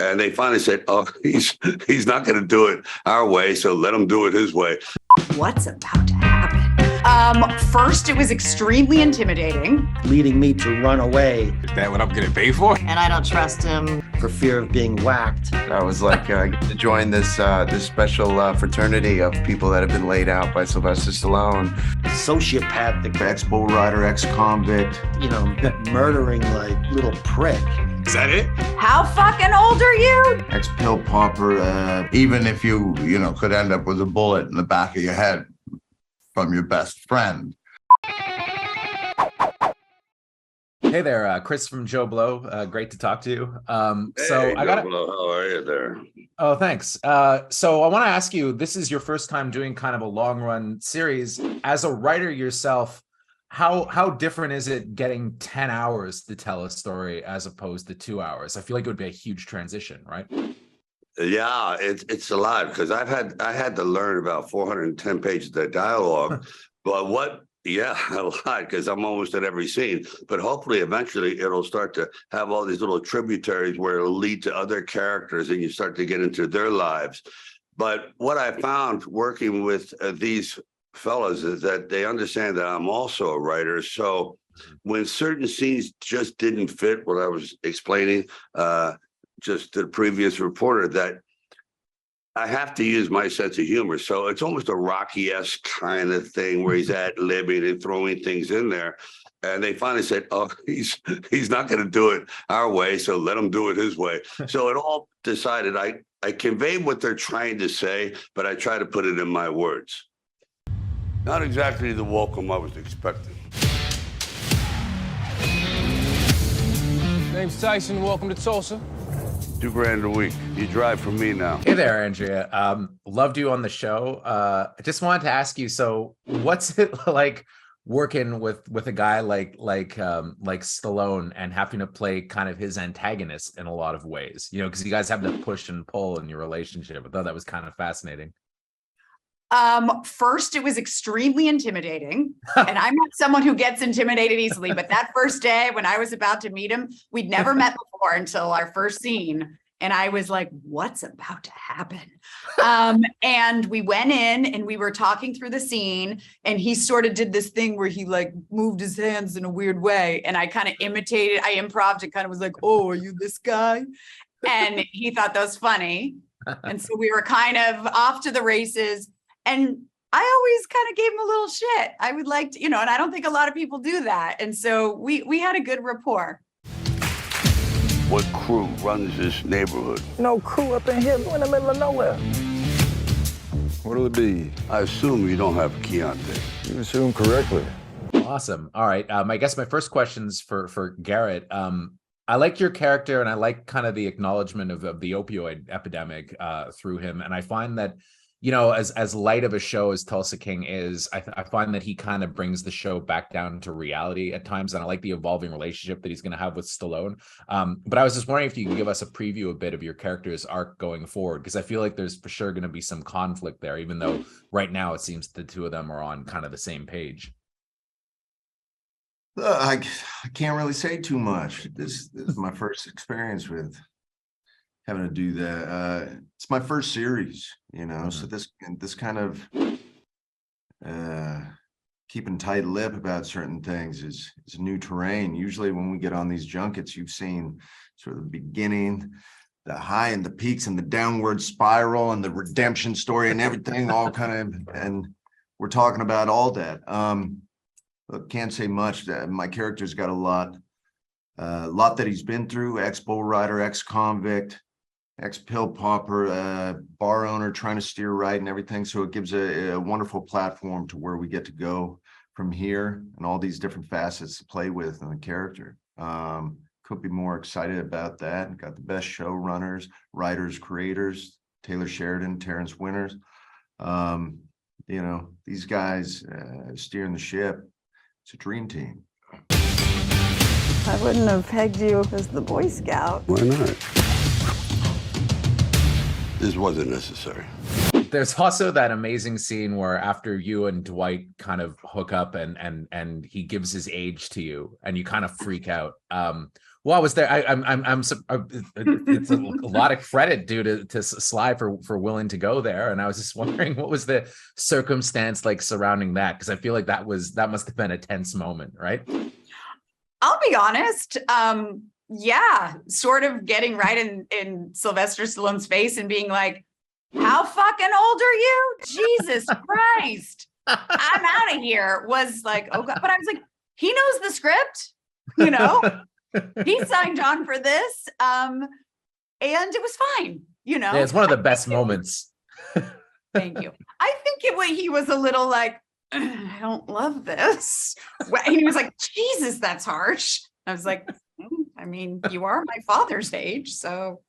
And they finally said, "Oh, he's not going to do it our way, so let him do it his way." What's about to happen? First, it was extremely intimidating. Leading me to run away. Is that what I'm getting paid for? And I don't trust him. For fear of being whacked. I was like to join this special fraternity of people that have been laid out by Sylvester Stallone. Sociopathic, Ex-bull rider, ex-convict. Murdering like little prick. Is that it? How fucking old are you? Ex-pill popper. Even if you could end up with a bullet in the back of your head from your best friend. Hey there, Chris from JoBlo. Great to talk to you. Hey, JoBlo, how are you there? Oh, thanks. So I want to ask you, this is your first time doing kind of a long run series. As a writer yourself, how different is it getting 10 hours to tell a story as opposed to 2 hours? I feel like it would be a huge transition, right? Yeah, it's a lot because I had to learn about 410 pages of dialogue, but yeah, a lot because I'm almost at every scene. But hopefully, eventually, it'll start to have all these little tributaries where it'll lead to other characters, and you start to get into their lives. But what I found working with these fellas is that they understand that I'm also a writer. So when certain scenes just didn't fit what I was explaining, just to the previous reporter, that I have to use my sense of humor. So it's almost a Rocky-esque kind of thing where he's ad-libbing and throwing things in there. And they finally said, "Oh, he's not going to do it our way, so let him do it his way." So it all decided. I convey what they're trying to say, but I try to put it in my words. Not exactly the welcome I was expecting. Name's Tyson. Welcome to Tulsa. $2,000 a week. You drive for me now. Hey there, Andrea. Loved you on the show. I just wanted to ask you, so what's it like working with a guy like Stallone and having to play kind of his antagonist in a lot of ways? Because you guys have to push and pull in your relationship. I thought that was kind of fascinating. First, it was extremely intimidating. And I'm not someone who gets intimidated easily, but that first day when I was about to meet him, we'd never met before until our first scene. And I was like, what's about to happen? And we went in and we were talking through the scene, and he sort of did this thing where he like moved his hands in a weird way. And I kind of imitated, I improv'd and kind of was like, "Oh, are you this guy?" And he thought that was funny. And so we were kind of off to the races. And I always kind of gave him a little shit. I would like to, and I don't think a lot of people do that. And so we had a good rapport. What crew runs this neighborhood? No crew up in here. We're in the middle of nowhere. What'll it be? I assume you don't have Chianti. You assume correctly. Awesome. All right. I guess my first question's for Garrett. I like your character, and I like kind of the acknowledgement of the opioid epidemic through him. And I find that, as light of a show as Tulsa King is, I find that he kind of brings the show back down to reality at times. And I like the evolving relationship that he's going to have with Stallone. But I was just wondering if you could give us a preview a bit of your character's arc going forward, because I feel like there's for sure going to be some conflict there, even though right now it seems the two of them are on kind of the same page. I can't really say too much. This is my first experience with having to do that. It's my first series, so this kind of keeping tight lip about certain things is new terrain. Usually when we get on these junkets, you've seen sort of the beginning, the high and the peaks and the downward spiral and the redemption story and everything all kind of, and we're talking about all that. Can't say much. My character's got a lot that he's been through. Ex-bull rider, ex-convict, ex-pill popper, bar owner trying to steer right and everything. So it gives a wonderful platform to where we get to go from here and all these different facets to play with in the character. Could be more excited about that. Got the best showrunners, writers, creators, Sheridan, Terence Winters. These guys steering the ship. It's a dream team. I wouldn't have pegged you as the Boy Scout. Why not? This wasn't necessary. There's also that amazing scene where after you and Dwight kind of hook up and he gives his age to you and you kind of freak out. Well, I was there. It's a lot of credit due to Sly for willing to go there, and I was just wondering what was the circumstance like surrounding that, because I feel like that must have been a tense moment, right? I'll be honest. Yeah, sort of getting right in Sylvester Stallone's face and being like, "How fucking old are you? Jesus Christ, I'm out of here." Was like, oh God, but I was like, he knows the script, you know. He signed on for this, and it was fine, you know. Yeah, it's one of the best moments. Thank you. I think he was a little like, I don't love this. He was like, Jesus, that's harsh. I was like, I mean, you are my father's age, so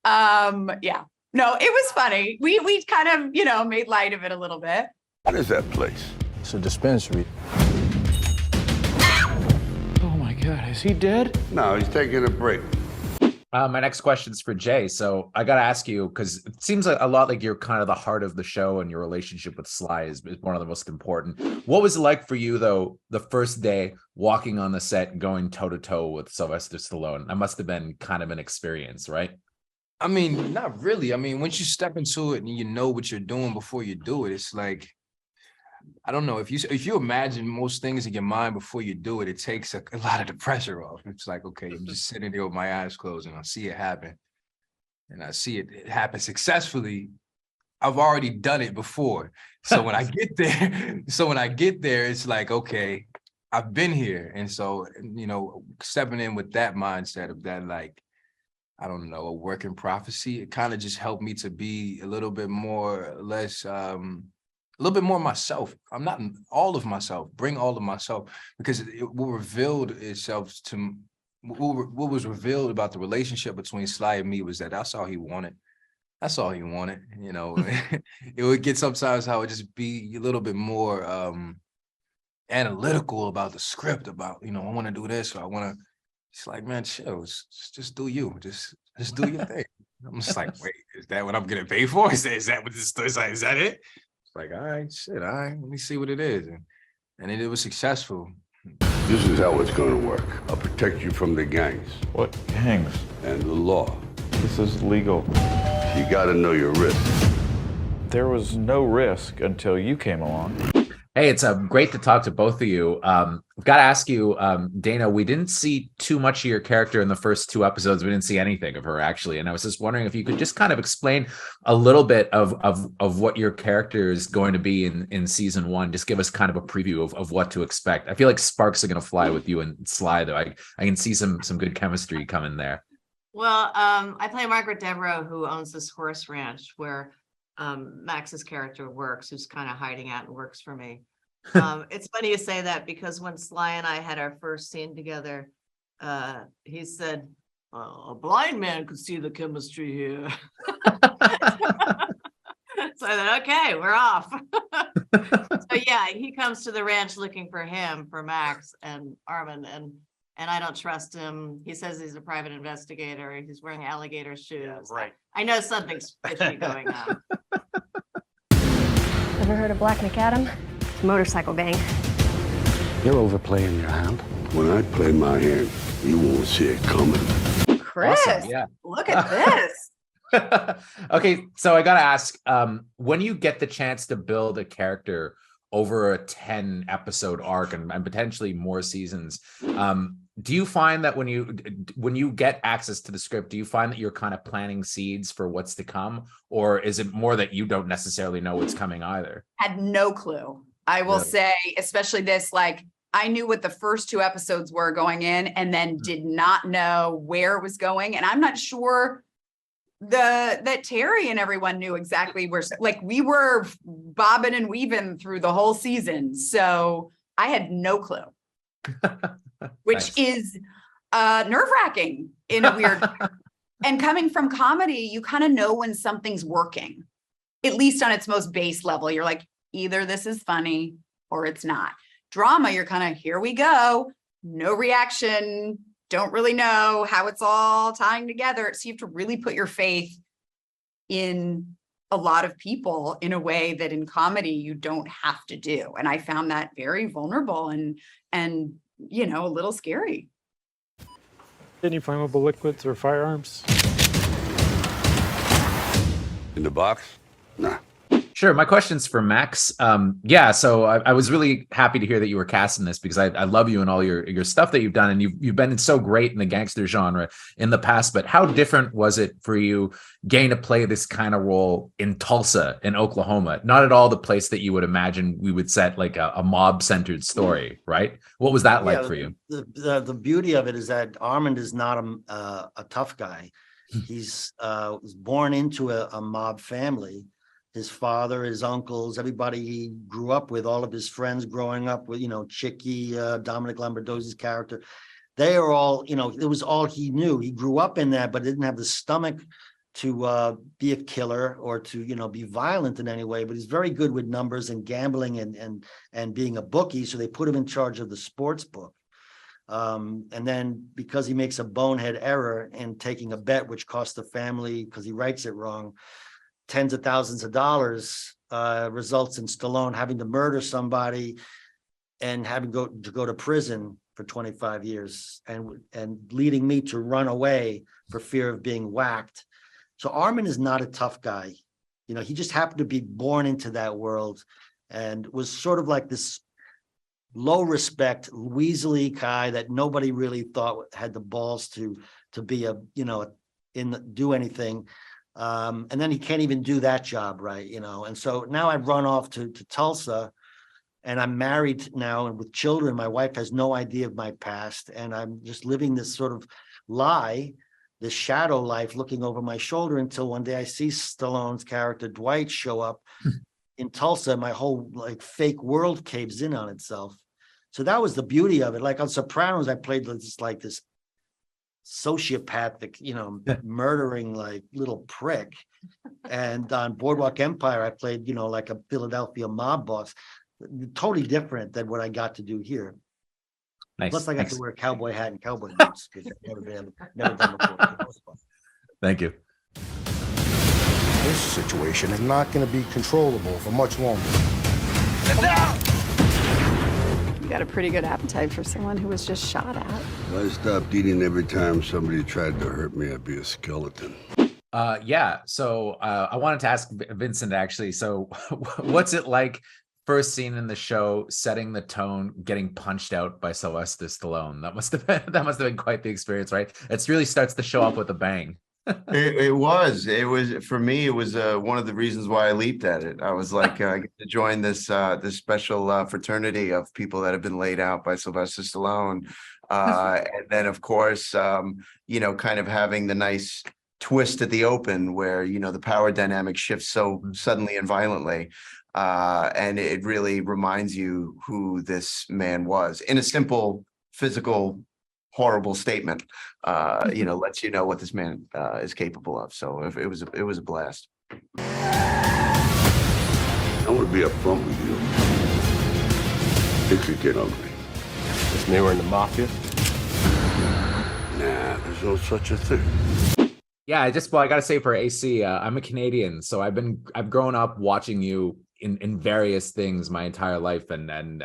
yeah. No, it was funny. We kind of, made light of it a little bit. What is that place? It's a dispensary. Oh my God, is he dead? No, he's taking a break. My next question is for Jay. So I got to ask you, because it seems like a lot like you're kind of the heart of the show, and your relationship with Sly is one of the most important. What was it like for you, though, the first day walking on the set and going toe to toe with Sylvester Stallone? That must have been kind of an experience, right? I mean, not really. I mean, once you step into it and you know what you're doing before you do it, it's like, I don't know, if you imagine most things in your mind before you do it, it takes a lot of the pressure off. It's like, okay, I'm just sitting there with my eyes closed and I see it happen. And I see it happen successfully. I've already done it before. So when I get there, it's like, okay, I've been here. And so, stepping in with that mindset of that, like, I don't know, a working prophecy, it kind of just helped me to be a little bit more or less, a little bit more myself. I'm not all of myself, bring all of myself, because what revealed itself to, what was revealed about the relationship between Sly and me was that that's all he wanted. That's all he wanted, It would get sometimes how it would just be a little bit more analytical about the script, about, I want to do this, or I want to, it's like, man, chill, just do you, just do your thing. I'm just like, wait, is that what I'm getting paid for? Is that what this is? Is that it? It's like, all right, let me see what it is. And it was successful. This is how it's going to work. I'll protect you from the gangs What gangs? and the law. This is legal. You got to know your risk. There was no risk until you came along. Hey, it's great to talk to both of you. I've got to ask you, Dana, we didn't see too much of your character in the first 2 episodes. We didn't see anything of her, actually. And I was just wondering if you could just kind of explain a little bit of what your character is going to be in season 1. Just give us kind of a preview of what to expect. I feel like sparks are going to fly with you and Sly, though. I can see some good chemistry coming there. Well, I play Margaret Devereaux, who owns this horse ranch where Max's character works, who's kind of hiding out and works for me. It's funny you say that, because when Sly and I had our first scene together, he said, a blind man could see the chemistry here. So I thought, okay, we're off. So yeah, he comes to the ranch looking for Max and Armin, and I don't trust him. He says he's a private investigator. He's wearing alligator shoes. Yeah, right. I know something's fishy going on. Ever heard of Black McAdam? It's a motorcycle gang. You're overplaying your hand. When I play my hand, you won't see it coming. Chris, Awesome, yeah. Look at this. Okay, so I gotta ask, when you get the chance to build a character over a 10 episode arc and potentially more seasons, do you find that when you get access to the script, do you find that you're kind of planting seeds for what's to come, or is it more that you don't necessarily know what's coming either? Had no clue. I will say, especially this, like, I knew what the first 2 episodes were going in, and then did not know where it was going. And I'm not sure that Terry and everyone knew exactly where, like, we were bobbing and weaving through the whole season. So I had no clue, which is nerve-wracking in a weird way. And coming from comedy, you kind of know when something's working, at least on its most base level. You're like, either this is funny or it's not. Drama, you're kind of, here we go, no reaction, don't really know how it's all tying together. So you have to really put your faith in a lot of people in a way that in comedy you don't have to do. And I found that very vulnerable and a little scary. Any flammable liquids or firearms? In the box? Nah. Sure. My question's for Max. Yeah, so I was really happy to hear that you were cast in this because I love you and all your stuff that you've done, and you've been so great in the gangster genre in the past. But how different was it for you getting to play this kind of role in Tulsa, in Oklahoma? Not at all the place that you would imagine we would set like a mob-centered story, right? What was that like for you? The beauty of it is that Armand is not a tough guy. He's was born into a mob family. His father, his uncles, everybody he grew up with, all of his friends growing up with, Chicky, Dominic Lombardozzi's character, they are all, it was all he knew. He grew up in that, but didn't have the stomach to be a killer or to, be violent in any way. But he's very good with numbers and gambling and being a bookie. So they put him in charge of the sports book. And then because he makes a bonehead error in taking a bet, which costs the family, because he writes it wrong, tens of thousands of dollars, results in Stallone having to murder somebody and having to go to prison for 25 years and leading me to run away for fear of being whacked. So Armin is not a tough guy. He just happened to be born into that world and was sort of like this low respect, weaselly guy that nobody really thought had the balls to be do anything. And then he can't even do that job right, and so now I've run off to Tulsa, and I'm married now and with children. My wife has no idea of my past, and I'm just living this sort of lie, this shadow life, looking over my shoulder until one day I see Stallone's character Dwight show up in Tulsa. My whole fake world caves in on itself. So that was the beauty of it. Like on Sopranos, I played this sociopathic, murdering little prick. And on Boardwalk Empire, I played, like a Philadelphia mob boss. Totally different than what I got to do here. Nice. Plus, I got to wear a cowboy hat and cowboy boots because I've never done before. Thank you. This situation is not going to be controllable for much longer. You got a pretty good appetite for someone who was just shot at. If I stopped eating every time somebody tried to hurt me, I'd be a skeleton. Yeah. So I wanted to ask Vincent actually. So what's it like first scene in the show, setting the tone, getting punched out by Sylvester Stallone? That must have been quite the experience, right? It really starts the show off with a bang. It was for me. It was one of the reasons why I leaped at it. I was like, I get to join this special fraternity of people that have been laid out by Sylvester Stallone, and then of course, kind of having the nice twist at the open where the power dynamic shifts so suddenly and violently, and it really reminds you who this man was in a simple physical horrible statement. Lets you know what this man is capable of. So it was a blast. I want to be upfront with you. It could get ugly. This man were in the mafia. Nah, there's no such a thing. Yeah, I gotta say for AC, I'm a Canadian, so I've grown up watching you in various things my entire life, and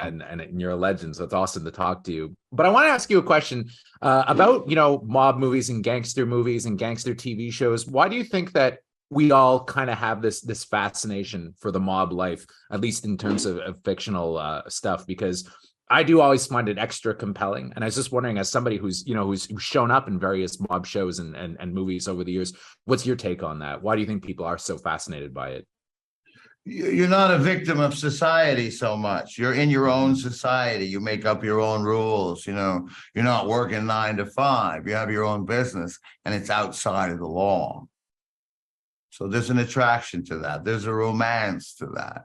you're a legend. So it's awesome to talk to you. But I want to ask you a question about mob movies and gangster TV shows. Why do you think that we all kind of have this fascination for the mob life, at least in terms of fictional stuff? Because I do always find it extra compelling. And I was just wondering, as somebody who's shown up in various mob shows and movies over the years, what's your take on that? Why do you think people are so fascinated by it? You're not a victim of society so much. You're in your own society. You make up your own rules. You're not working 9 to 5. You have your own business, and it's outside of the law. So there's an attraction to that. There's a romance to that.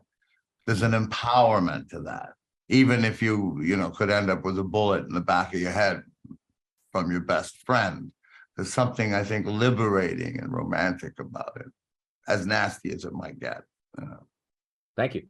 There's an empowerment to that. Even if you could end up with a bullet in the back of your head from your best friend, there's something, I think, liberating and romantic about it, as nasty as it might get. Thank you.